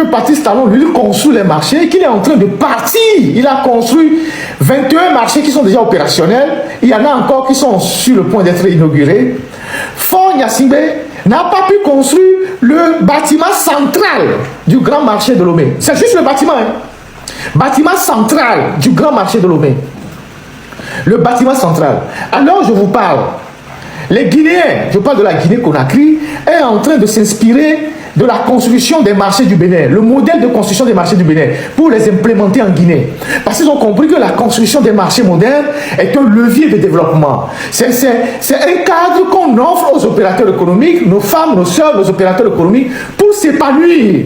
que Patrice Talon, lui, construit les marchés, qu'il est en train de partir. Il a construit 21 marchés qui sont déjà opérationnels. Il y en a encore qui sont sur le point d'être inaugurés. Faure Gnassingbé n'a pas pu construire le bâtiment central du grand marché de Lomé. C'est juste le bâtiment. Hein? Bâtiment central du grand marché de Lomé. Le bâtiment central. Alors je vous parle. Les Guinéens, je parle de la Guinée-Conakry, est en train de s'inspirer de la construction des marchés du Bénin, le modèle de construction des marchés du Bénin, pour les implémenter en Guinée. Parce qu'ils ont compris que la construction des marchés modernes est un levier de développement. C'est un cadre qu'on offre aux opérateurs économiques, nos femmes, nos soeurs, nos opérateurs économiques, pour s'épanouir.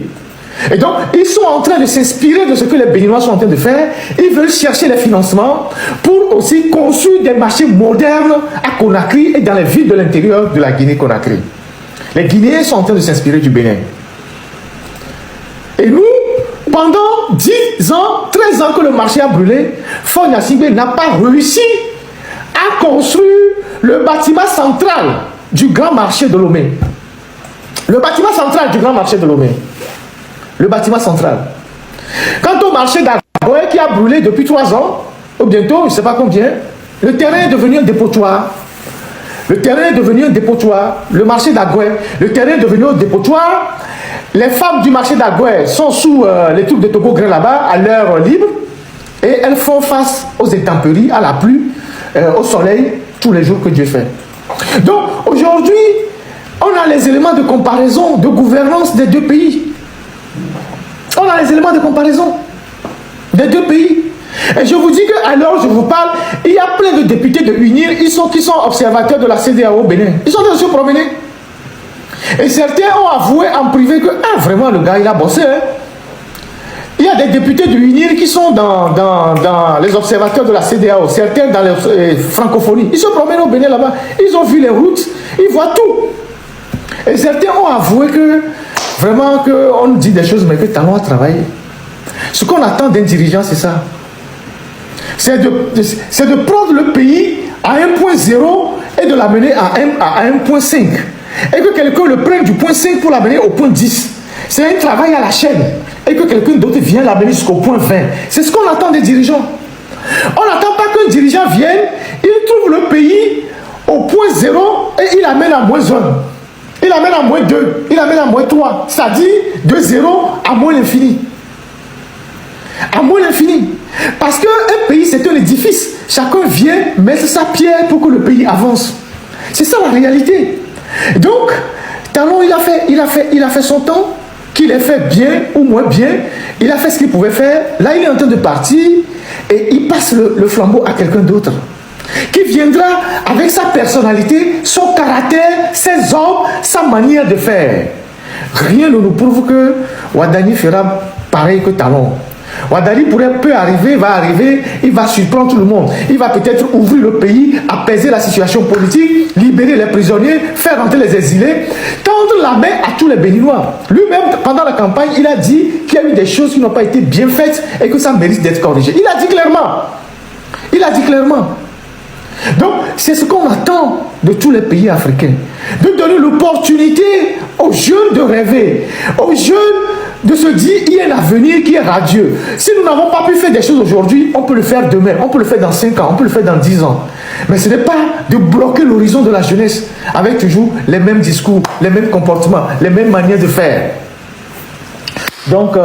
Et donc, ils sont en train de s'inspirer de ce que les Béninois sont en train de faire. Ils veulent chercher les financements pour aussi construire des marchés modernes à Conakry et dans les villes de l'intérieur de la Guinée-Conakry. Les Guinéens sont en train de s'inspirer du Bénin. Et nous, pendant 10 ans, 13 ans que le marché a brûlé, Faure Gnassingbé n'a pas réussi à construire le bâtiment central du grand marché de Lomé. Le bâtiment central du grand marché de Lomé. Le bâtiment central. Quant au marché d'Agoé qui a brûlé depuis 3 ans, ou bientôt, je ne sais pas combien, le terrain est devenu un dépotoir. Le terrain est devenu un dépotoir. Le marché d'Agoé, le terrain est devenu un dépotoir. Les femmes du marché d'Agoé sont sous les troupes de Togo Gré là-bas, à l'heure libre, et elles font face aux intempéries, à la pluie, au soleil, tous les jours que Dieu fait. Donc, aujourd'hui, on a les éléments de comparaison, de gouvernance des deux pays. On a les éléments de comparaison des deux pays. Et je vous dis que alors je vous parle, il y a plein de députés de UNIR qui sont observateurs de la CEDEAO au Bénin. Ils sont en train de se promener. Et certains ont avoué en privé que vraiment le gars il a bossé. Hein. Il y a des députés de UNIR qui sont dans les observateurs de la CEDEAO, certains dans les francophonies. Ils se promènent au Bénin là-bas. Ils ont vu les routes, ils voient tout. Et certains ont avoué que vraiment qu'on dit des choses, mais que Talon a travaillé. Ce qu'on attend d'un dirigeant, c'est ça. C'est de prendre le pays à 1.0 et de l'amener à 1.5. Et que quelqu'un le prenne du point 5 pour l'amener au point 10. C'est un travail à la chaîne. Et que quelqu'un d'autre vienne l'amener jusqu'au point 20. C'est ce qu'on attend des dirigeants. On n'attend pas qu'un dirigeant vienne, il trouve le pays au point 0 et il l'amène à moins 1. Il amène à moins 2, il amène à moins 3, c'est-à-dire de 0 à moins l'infini. À moins l'infini. Parce qu'un pays, c'est un édifice. Chacun vient mettre sa pierre pour que le pays avance. C'est ça la réalité. Donc, Talon, il a fait son temps, qu'il ait fait bien ou moins bien. Il a fait ce qu'il pouvait faire. Là, il est en train de partir et il passe le flambeau à quelqu'un d'autre. Qui viendra avec sa personnalité, son caractère, ses hommes, sa manière de faire. Rien ne nous prouve que Ouadani fera pareil que Talon. Ouadani peut arriver, il va surprendre tout le monde. Il va peut-être ouvrir le pays, apaiser la situation politique, libérer les prisonniers, faire rentrer les exilés, tendre la main à tous les Béninois. Lui-même, pendant la campagne, il a dit qu'il y a eu des choses qui n'ont pas été bien faites et que ça mérite d'être corrigé. Il a dit clairement. Il a dit clairement. Donc, c'est ce qu'on attend de tous les pays africains. De donner l'opportunité aux jeunes de rêver, aux jeunes de se dire il y a un avenir qui est radieux. Si nous n'avons pas pu faire des choses aujourd'hui, on peut le faire demain, on peut le faire dans 5 ans, on peut le faire dans 10 ans. Mais ce n'est pas de bloquer l'horizon de la jeunesse avec toujours les mêmes discours, les mêmes comportements, les mêmes manières de faire. Donc,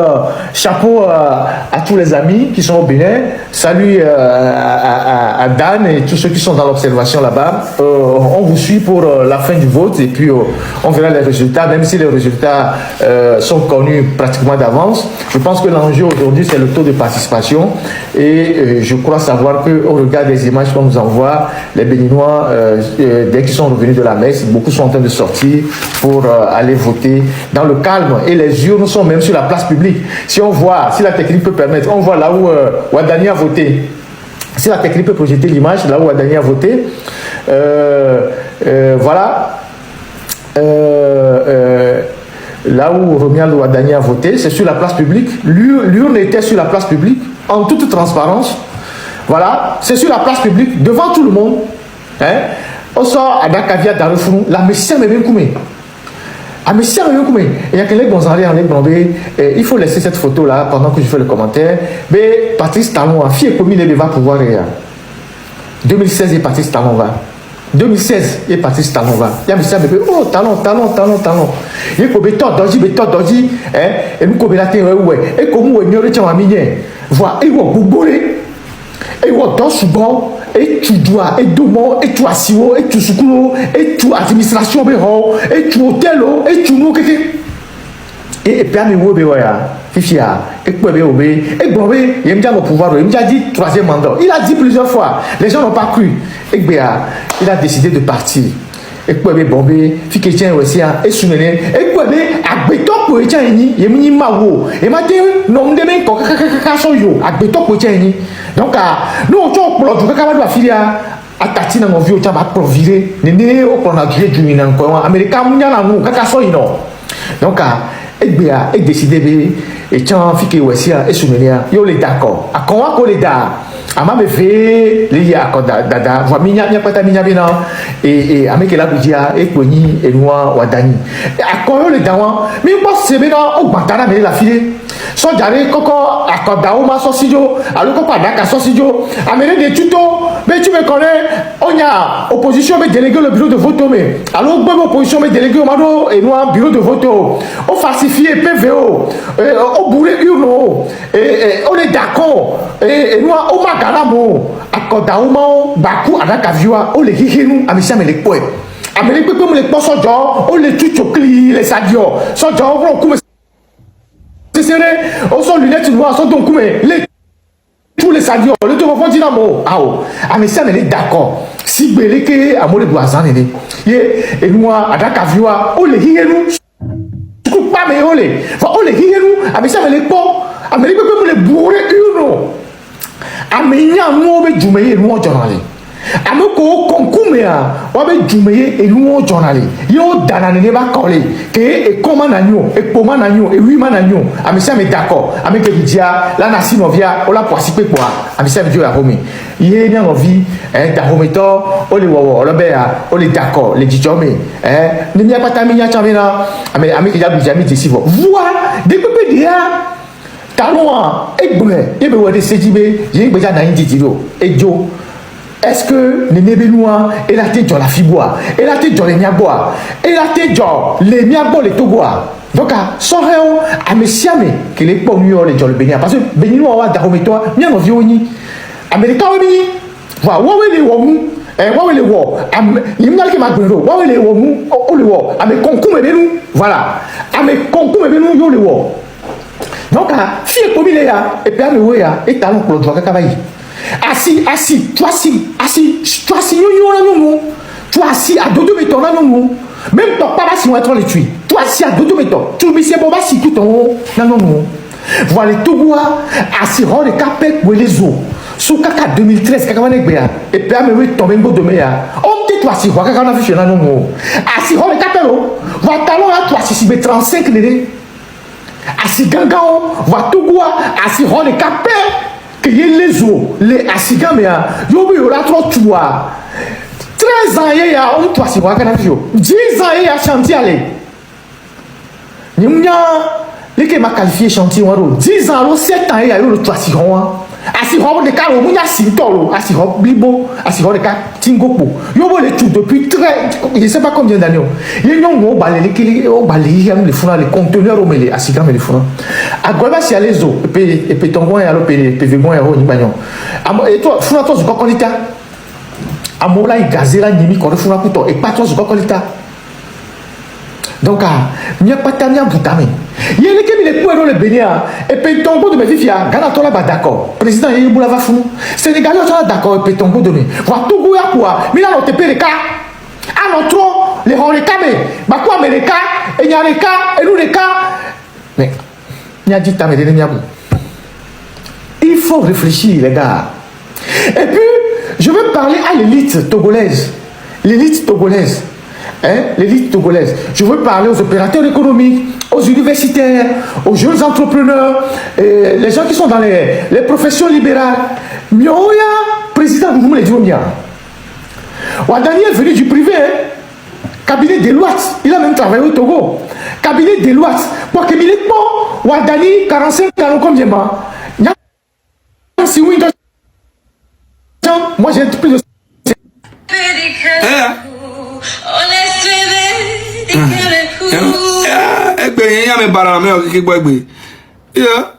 chapeau à tous les amis qui sont au Bénin. Salut à Dan et tous ceux qui sont dans l'observation là-bas. On vous suit pour la fin du vote et puis on verra les résultats, même si les résultats sont connus pratiquement d'avance. Je pense que l'enjeu aujourd'hui, c'est le taux de participation. Et je crois savoir qu'au regard des images qu'on nous envoie, les Béninois, dès qu'ils sont revenus de la messe, beaucoup sont en train de sortir pour aller voter dans le calme. Et les urnes sont même sur la place publique. Si on voit, si la technique peut permettre, on voit là où Ouadani a voté. Si la technique peut projeter l'image, là où Ouadani a voté, voilà. Là où Romuald Ouadani a voté, c'est sur la place publique. L'urne était sur la place publique, en toute transparence. Voilà, c'est sur la place publique, devant tout le monde. Hein? On sort à Dakavia Darifou, la Messia Mébé Koumé. Ah, mais si il y a quelqu'un il faut laisser cette photo là pendant que je fais le commentaire. Mais Patrice Talon, fille comme il va pouvoir. 2016, et Patrice Talon va. 2016, et Patrice Talon va. Il y a mis ça, mais oh, Talon. Il faut béton doji, et nous comme la terre, ouais. Et comme vous, il y a un minier. Voilà, et vous, bourrez. Et vous, dans ce bon. Et tu dois, et domo, et tu assio, et tu soukoulou, et tu administration, et tu hôtel, et tu nous, et puis à mes mots, Fifia, et quoi, et bon, il me dit au pouvoir, il me dit troisième mandat. Il a dit plusieurs fois, les gens n'ont pas cru. Et bien, il a décidé de partir. Et quoi, bombé, fille qui aussi, et soumené, et quoi, à béton pour les gens, il m'a dit mawo, et m'a dit non, demain, à béton pour les gens. Donc, nous, on peut le faire la filia. À Tatina, on vit au tabac pour virer. Néné, on a gré du minan, quoi. Américain, on y a nous, cacasso, non. Donc, et bien, et décidé, et tiens, fille aussi, et soumené, yo les d'accord. À quoi qu'on les da? À ma me fait, les ya, dada, voix minya, pas ta minya, et à mes la boudia, et Koni, et moi, ou Dani. À quoi les dawan? Mais moi, c'est bien, au bantana, mais la fille. So jare koko akoda ma sosijo alors koko adaka sosijo amene des tutos mais tu me connais on y a opposition mais délégué le bureau de vote mais alors bonne opposition mais délégué au mano et nous bureau de vote on falsifié PVO on bourré urno et on est d'accord et nous on magalamo akoda ma baku adaka viwa on les hihinu amisa me les poe amene pepe me les poso jo on les tuchokli les sadio so jo on comme on sort lunettes noires, on donc tous les sadios, le tout va dire mot. Ah mais ça est d'accord. Si beleke à mole boisan et moi à Dakar on les hierou. Pas mais on les hierou. Ah mais ça les pas. Ah mais les bourré uno. Ah mais il y a moi be jumeye nous journal. Amoko konkumea wabe jumeye et nous journal yo dana ne ba collé que et comment nanyo et comment nanyo et oui mananyo amisa me d'accord avec que dia la nasi novia o la poisipe quoi amisa me dio ya homi yé nya novi ta hometo o le wo o le bea o le d'accord le dijome ne mi apata mi nya chamina avec que ya bijami d'ici voilà depuis dia talon et bré et be wo de sejibe yé gbeja na indi diro et jo. Est-ce que les Nébénois, et la tête dans la fibois, et la tête dans les miabois, et la tête dans les miabois, les togois. Donc, sans réel, à messiame, que les pommes les dans le Bénin, parce que Béninois, d'Arometois, bien en vioni. Américain, oui, voilà, où est les womou, où est les wo, il m'a dit que ma brûle, où est les womou, où les wo, à mes concours, et nous, voilà, à mes concours, et nous, yo les wo. Donc, fille comme il est là, et puis à me voir, et talon pour le droit de travailler. Assis, toi assis, toi assis à dodo méton, même ton papa si on va les tuer, toi assis à dodo méton, tu me sais pas si tout en haut, non, voilà tout bois, assis rond les capets ou les eaux, sous caca 2013, caca et puis à me tomber beau de meilleur, on dit toi assis, quoi, caca n'a fait non, assis rond les capets, voilà talon là, toi assis, 35 les assis gangan, voilà tout bois, assis rond les capets. Que les eaux, les assigamia, yobi yola trop toi. 13 ans, il y a un toit, c'est quoi, 10 ans, il y a chantier aller. N'y a les qui m'a qualifié chantier, 10 ans, 7 ans, il y a eu le toit, si on Assirons des cas où il y a 6 dollars, assirons Bibo, assirons des cas Tingopo. Yobo les tout depuis très, je ne sais pas combien d'années. Il y a un balai, les fourrants, les conteneurs au mêlé, assigam et les fourrants. À Guaba, si à les eaux, et puis ton et alors PV bon et Roni Bagnon. Et toi, fourrant, toi, je crois qu'on est à Amola et Gazela, Nimi, qu'on fourrant pour toi, et pas toi, je crois qu'on est à. Donc, il n'y a pas de temps à il y a les points dans le Bénin. Et puis, ton de mes filles, Ghana, toi là-bas, d'accord. Président, il y a eu la fou. Sénégalais, toi d'accord. Et puis, ton de mes. Voilà, tout goût à quoi. Mais là, on te paie les cas. À notre les rangs les cas, mais. Bah, quoi, mais les cas. Et il y a les cas. Et nous, les cas. Mais, il y a dit, t'as mis il faut réfléchir, les gars. Et puis, je veux parler à l'élite togolaise. L'élite togolaise. L'élite togolaise. Je veux parler aux opérateurs économiques, aux universitaires, aux jeunes entrepreneurs, les gens qui sont dans les professions libérales. Mioya, président, vous me le dites bien. Daniel venu du privé. cabinet Deloitte, il a même travaillé au Togo. Cabinet Deloitte, pour que Milik Bon, Wadani, 45 ans, combien de temps? Si oui, moi j'ai plus de.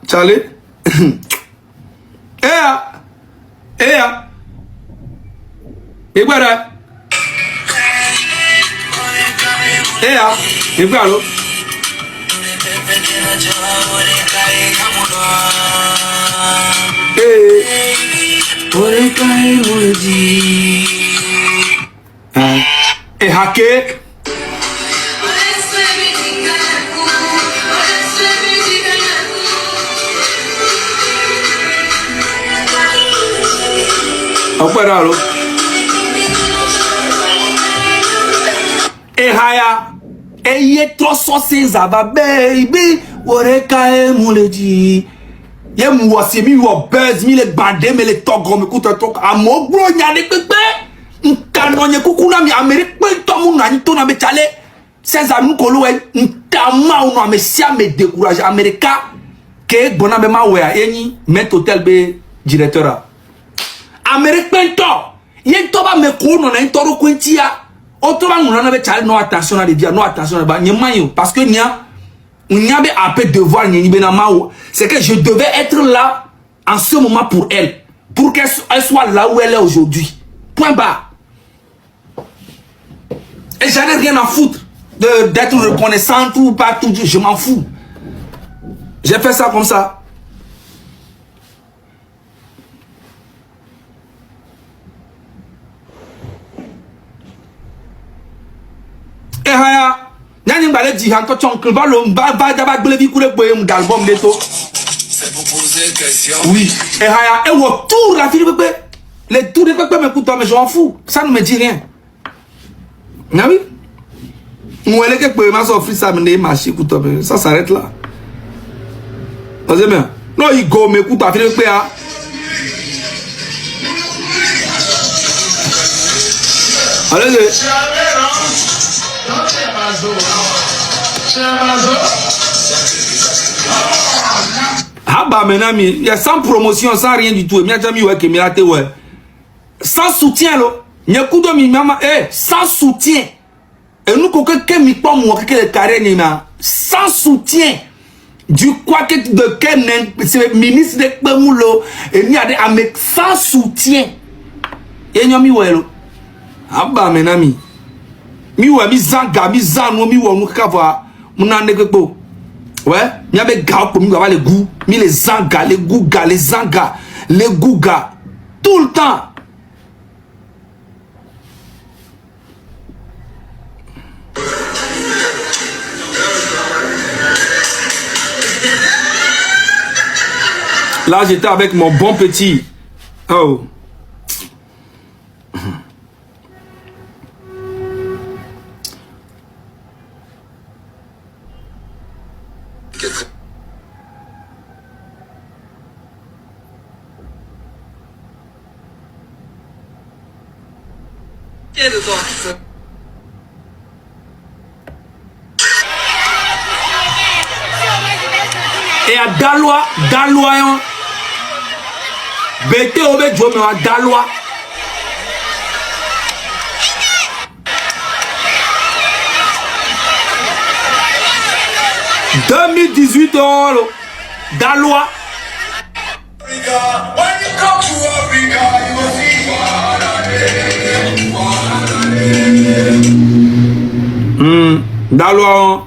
Charlie. Hacké. Operalo. Haya. Eye troso sezaba baby. Oreka muledi. Ye mwasi mi wo buzz mi le bande me le togo me kuta tok amogro nyade pepe. Nkanonye kukuna mi Amerique pe to mu na nto na me chale. Sezam nkolo e ntama uno me sia me décourager America ke bona be ma we eni met hotel be directeur. Amerique pe to ye to ba me ko no na ntoro kwentia. O to ba nguna na be chale no attention na de dia no attention ba nyemanyo parce que nya be appel devoir nyi be na mawo. C'est que je devais être là en ce moment pour elle qu'elle soit là où elle est aujourd'hui. Point barre. Et j'en ai rien à foutre d'être reconnaissante ou pas tout, je m'en fous. J'ai fait ça comme ça. Et haya, nani mbale di hanto chonk ba lo ba daba gbele bi kure boye m'album leto. C'est pour poser une question. Oui. Et haya, et wo tout la fille bébé. Les tours de bébé m'écoute mais je m'en fous. Ça ne me dit rien. Ah oui? Moi les que ma offrir ça me marché écoute ça s'arrête là. Vous savez bien. Non, il go m'écoute pas fille bébé ah. Allez. Ah bah maintenant il y a sans promotion sans rien du tout et jamais ouais que mirate ouais sans soutien là n'écoute mi maman sans soutien et nous que mi pas moi que le carré ni na sans soutien du quoi que de quel ministre de Pemulo et ni a des avec sans soutien et n'yami ouais là ah bah maintenant mi ouais mi zanga mi zano mi ouais nous kava mon ande que quoi ouais il y avait gars pour nous avoir les goûts mi les zanga les gouga les zanga les gouga tout le temps. Là j'étais avec mon bon petit oh et à Daloa Bete obe jo me wa Daloa « 2018 Daloa. Daloa.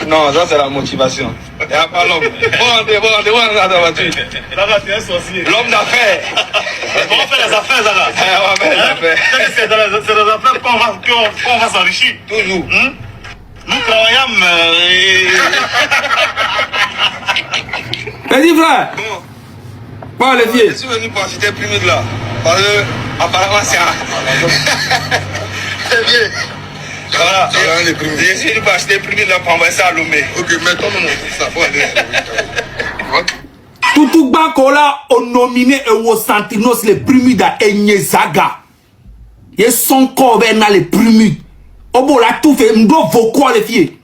Non, ça c'est la motivation. Il n'y a pas l'homme. Bon, dans ta voiture. Zara, tu es un sorcier. L'homme d'affaires. On va faire les affaires, Zara. On va faire les affaires. C'est dans les affaires qu'on va s'enrichir. Toujours. Nous travaillons. Petit frère. Bon. Pas les vieux. Je suis venu pour acheter plus de là. Parce que, apparemment, c'est c'est vieux. Voilà. Je suis venu pour acheter plus de là pour envoyer ça à Lomé. Ok, maintenant, ça faut aller. Tout Bancola ont nominé Ewo Santinos les primides à Enyezaga. Et son corps ben na les primus. Obo la tout fait ndo voko les filles.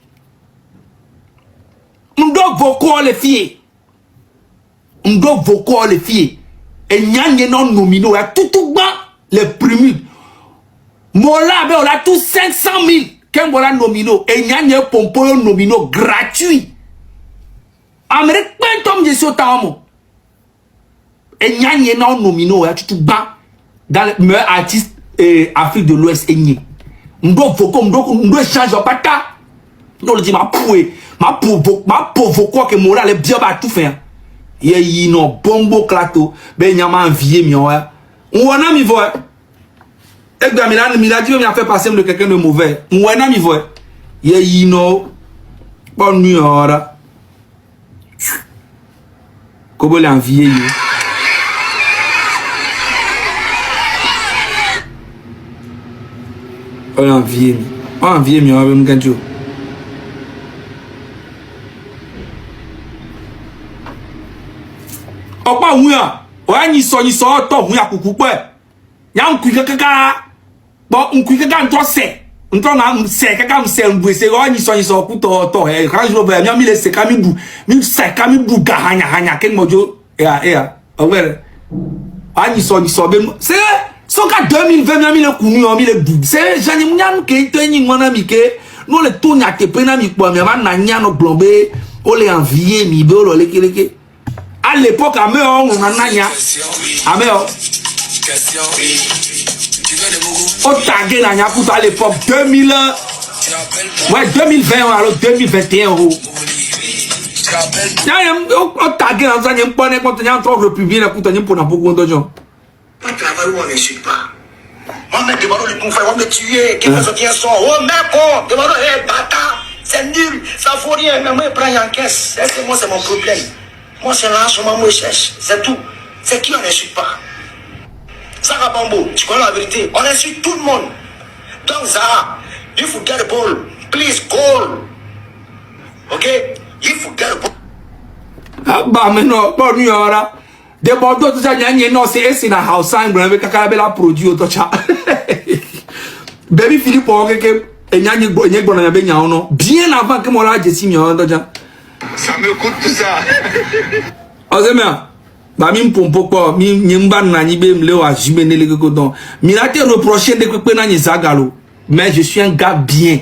Ndo voko les filles. Ndo voko les filles. Et nyanye non nomino ya tout ban les primus. Mola ben on a tout 500 000 qu'un voilà nomino et nyanye pompo nomino gratuit. Amérique pentom je suis au temps. Et nyanye non nomino ya tout ban dans les meilleurs artistes Afrique de l'Ouest et nye. Ndo voko ndo change pata. Ndo le dit ma provoque que moral est bien ba tout faire. Ye yi no bombo klato ben nyama envier mi ouais. On wana mi voit. Egba mi la dit mi a fait passer de quelqu'un de mauvais. On wana mi voit. Ye yi no bonne nuit ora. Kobo l'envier yo. On envie mi on va me ganjo. Opa wuya wa ni so to wuya kuku pe ya nku kaka bo nku kaka nto se nto na se kaka mse mbwese wa ni so ku to e kan jo ba mi le se kami bu mi se kami bu ga hanya ke mojo ya awere ani so be se so ka 2020 mi le kunu mi le bu se jani munyan ke to ni ngona mi ke no le to nya te pe na mi po mi ba na nya no glombe o le envier mi be o lo leke à l'époque on a nanya ameo on tagué nanya pour à l'époque 2000 ouais 2020 alors 2021 on tagué dans un impone quand on entend republier la pour pour na beaucoup de gens pas travail où on ne suit pas moi me demande le confrère on me tuer qui me soutient son oh mec con demande hey bâtard c'est nul ça faut rien mais moi prends en caisse c'est moi c'est mon problème. Moi, c'est là, sur ma cherche. C'est tout. C'est qui on n'insulte pas. Sarah Bambo, tu connais la vérité. On insulte tout le monde. Donc, Zara, if you get a ball, please call. Ok? If you get a ball. Ah, bah, mais non, pas nous, là. Des bordeaux, tout ça, non, c'est na house, hein, mais quand la produit au tocha. Baby Philippe, bien avant que moi, là, je signe, ça me coûte tout ça. Ozemia, bah mi mpompo quoi, mi nyemba na ni be mle wa jimene le kodon. Mi la te reprocher de que na ni zagalo, mais je suis un gars bien.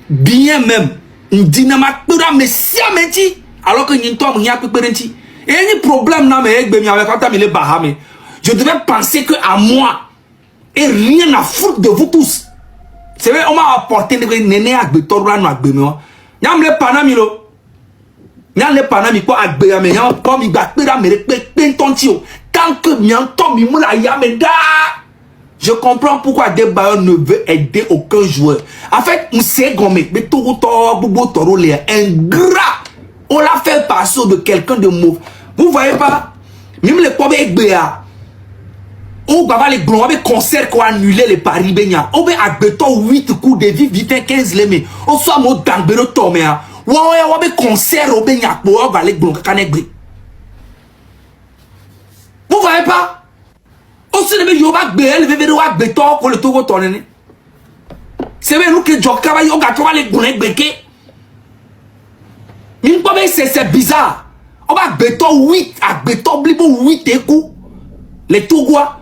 Bien même. Ndinama pura me siamenti alors que ni to mi a peperenti. Et ni problème na me egbe mi avec ata mi le bahame. Je devais penser que à moi et rien à foutre de vous tous. C'est vrai on m'a apporté des néné agbe torla no agbe mo. Nyam le panamilo. N'y le panami quoi agbe ya me ya pas mi gba pera me pe tontio tant que mi entend mi moula ya me da je comprends pourquoi des bailleurs ne veut aider aucun joueur en fait on sait gomme mais tout bobo toro le ingrat on l'a fait passer de quelqu'un de mauvais vous voyez pas même les pobe egbe ya on va les gros concert quoi annuler les paris benya on be agbe to 8 coups de vie vite 15 leme on soit mo dangbero to me ya ouais concert au Benyak pour aller blonde canegbe. Vous voyez pas? Aussi le yoba bel bébé wa beto pour le togo tonné. C'est vrai nous que joka va yoga toi les blondes beke. Mine pas c'est bizarre. On va beto 8 à beto blibo 8 écou. Les togois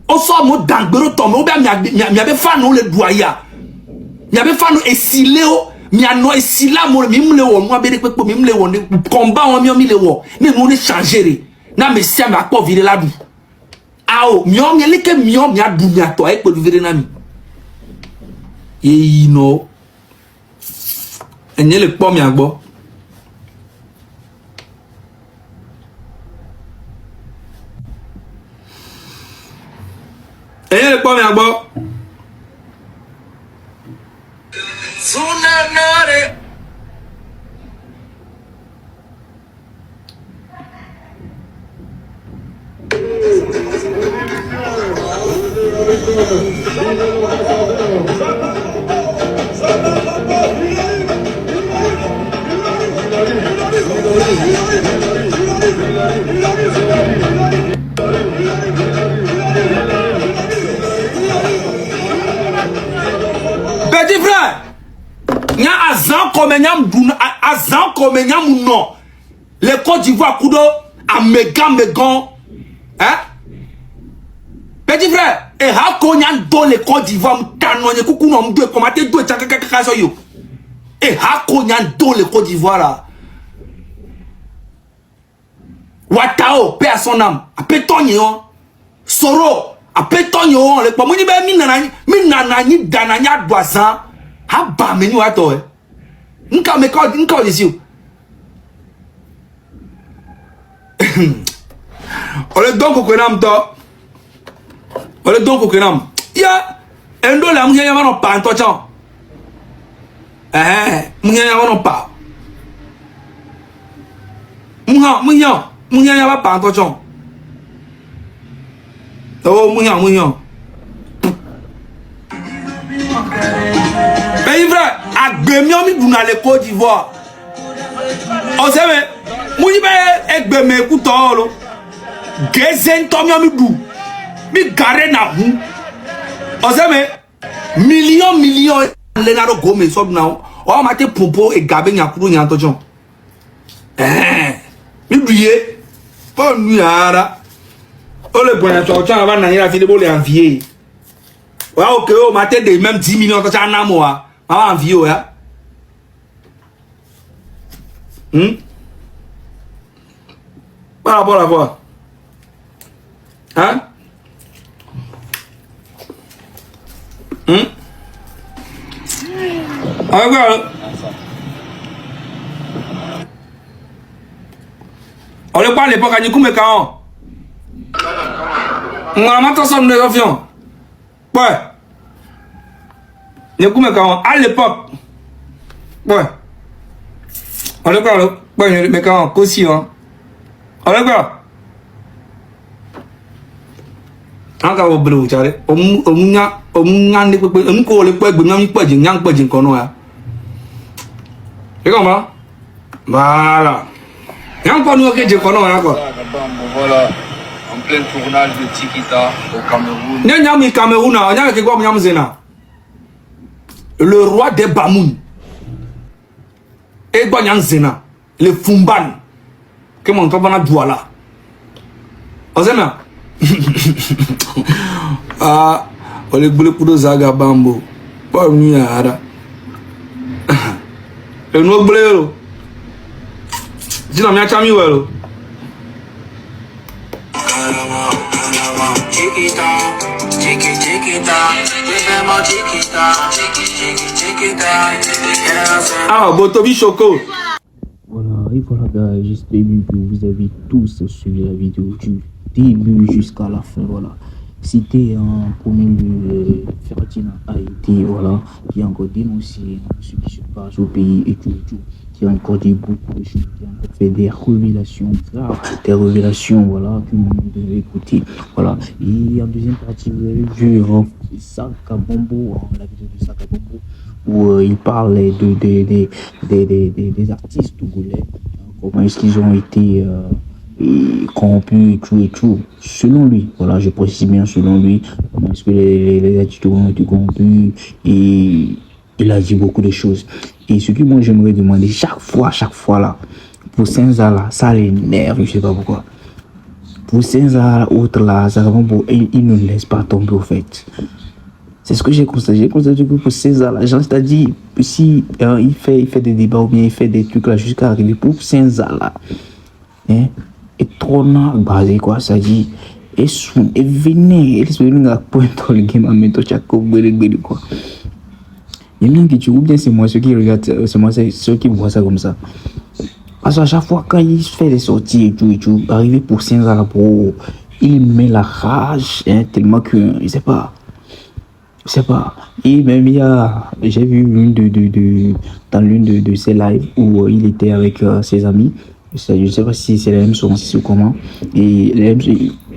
on soit mot dangbero tombe ou bien mi avait fan nous le doya. Mi avait fan nous esiléo. Mi ano esila mo mi mle wo mo abede pepo mi mle wo ne combat won mi le wo me mo ne changer na me sia ma po vire la du ao mi o mi le ke mi o mi adu mi ato e pe vire na mi e no enye le po mi agbo enye le po mi agbo Sunanare. frère, il y a Azan comme non. Les Côte d'Ivoire, Kudo, à Megan, hein? Petit frère, et Hakonyan dans les Côte d'Ivoire, Mkanoye, Koukouna, Mdoué, Komate, Doué, Tchakakakasoyo. Et Hakonyan dans les Côte d'Ivoire là. Watao, paix à son âme, à Pétonyon, Soro, à Pétonyon, les Pomoni, Minanani, Danania, Boisan, Abba, Menu Ato, Nka me call, Nka ici. On est donc au Kenam, toi. On est donc au Kenam. Ya, Endo la mouya va non pas, en toi, mouya va non pas. Mouya va pas, en toi, oh, mouya. Mais frère, à Bémion, mi dans les Côte d'Ivoire. On sait, mais, mouya est Bémion, écoute, Gezen Tomio mi bou. Mi gare na hu. Ozeme million Lenaro Gome so na o ma te popo e gabe nyakuru nyanto jon. Mi buye. Po nu ara. O le boya so chan ba na yira fi de bo le envier. Wa o ke o ma te de même 10 millions to chan na mo wa. Ma envier o ya. Par rapport à quoi? Hein? Regarde. On ne parle pas à Nikoumé Kaon. On a maintenant somme de l'avion. Ouais. Nikoumé Kaon, à l'époque. Ouais. On le parle. Ouais, mais Kaon, aussi, hein. On le parle. Anga wo bro chare omunya ne pepe nko le pe gbe nyam peje nyam peje nkan no ya e ko ma voilà nyam ko no ke je ko no ya ko Voilà, en plein tournage de Tikita au Cameroun. nyam Cameroun na nyam ke ko nyam zena le roi des Bamoun e gba nyam zena le Fumban ke mon to bana douala ozena ah, oleh boleh kudo zaga bambo. Pas ni ada. Le no boleh lo. Jina mi achami welo. Ah, Botobi Choco. Voilà, et voilà gars, j'espère que vous avez tous suivi la vidéo du début jusqu'à la fin, voilà. C'était un premier lieu, Ferdinand a été, voilà, qui a encore dénoncé ce qui se passe au pays et tout, qui a encore dit beaucoup de choses, qui a encore fait des révélations graves, des révélations, voilà, que nous devons écouter, voilà. Et en deuxième partie, vous avez vu Saka Bombo, la vidéo de Saka Bombo, où il parlait des artistes togolais, comment est-ce qu'ils ont été corrompus et tout, selon lui, voilà, je précise bien selon lui, comment est-ce que les artistes ont été corrompus, et il a dit beaucoup de choses. Et ce que moi j'aimerais demander chaque fois là, pour Senzala, ça l'énerve, je sais pas pourquoi. Pour Senzala, autre là, ça vraiment il ne laisse pas tomber au fait. C'est ce que j'ai constaté. J'ai constaté que pour César, la gens t'a dit, si il fait des débats ou bien il fait des trucs là jusqu'à arriver pour César là, hein, et trop basé quoi, ça dit, et venez, et venez à point dans le game à mettre chaque quoi. Il y en a qui tu ou bien c'est moi ceux qui regardent, c'est moi ceux qui voient ça comme ça. Parce qu'à chaque fois quand il fait des sorties et tout, arriver pour César là, il met la rage, hein, tellement que, je sais pas. Et même j'ai vu dans l'une de ses lives où il était avec ses amis. Je ne sais pas si c'est la même chose ou comment. Et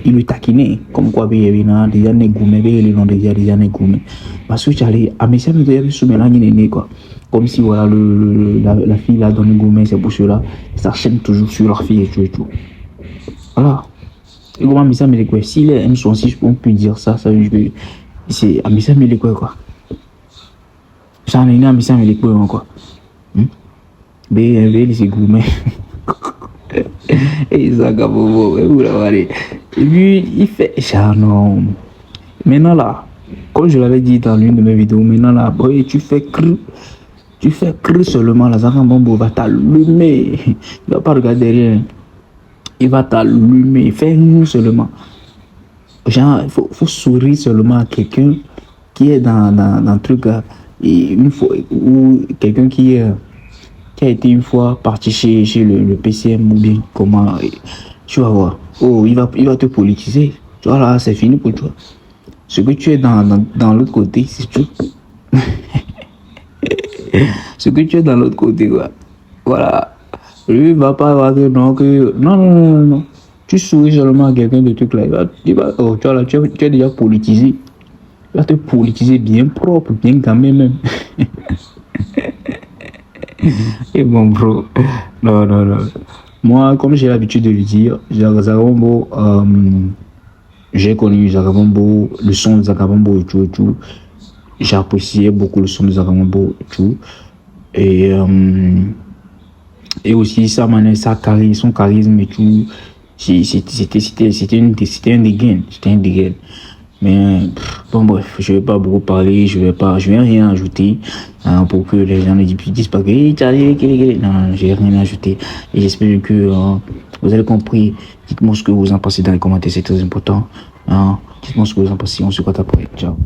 il le taquinait. Comme quoi, il y a déjà négoumé, déjà négoumé. Parce que j'allais, à mes amis, quoi. Comme si voilà, la fille a donné goumé, c'est pour cela. Ça chaîne toujours sur leur fille et tout. Voilà. Et comment mes amis, si les M66, on peut dire ça, ça veut dire que c'est Amisa mais quoi. J'en ai un mais les couilles quoi. BMV, c'est gourmet. Et ça, et puis, il fait, genre, non. Maintenant là, comme je l'avais dit dans l'une de mes vidéos, maintenant là, boy, tu fais creux seulement, là, Zara Bombo va t'allumer. Il va pas regarder rien. Il va t'allumer. Fais nous seulement. Genre, faut sourire seulement à quelqu'un qui est dans un truc, une fois, ou quelqu'un qui a été une fois parti chez le PCM ou bien comment, tu vas voir. Oh, il va te politiser. Tu vois là, c'est fini pour toi. Ce que tu es dans l'autre côté, c'est tout. Ce que tu es dans l'autre côté, quoi. Voilà. Lui, il va pas avoir non. Tu souris seulement à quelqu'un de truc là. Oh, tu vois là, tu es déjà politisé. Il va te politiser bien propre, bien gamé même. Et bon, bro. Non. Moi, comme j'ai l'habitude de le dire, Zagabombo, j'ai connu Zagabombo, le son de Zagabombo et tout. J'appréciais beaucoup le son de Zagabombo et tout. Et aussi sa manière, son charisme et tout. C'était un dégain. Mais bon bref, je vais pas beaucoup parler, je vais rien ajouter pour que les gens ne disent pas que non, j'ai rien ajouté. Et j'espère que vous avez compris. Dites-moi ce que vous en pensez dans les commentaires, c'est très important. Dites-moi ce que vous en pensez, on se voit après. Ciao.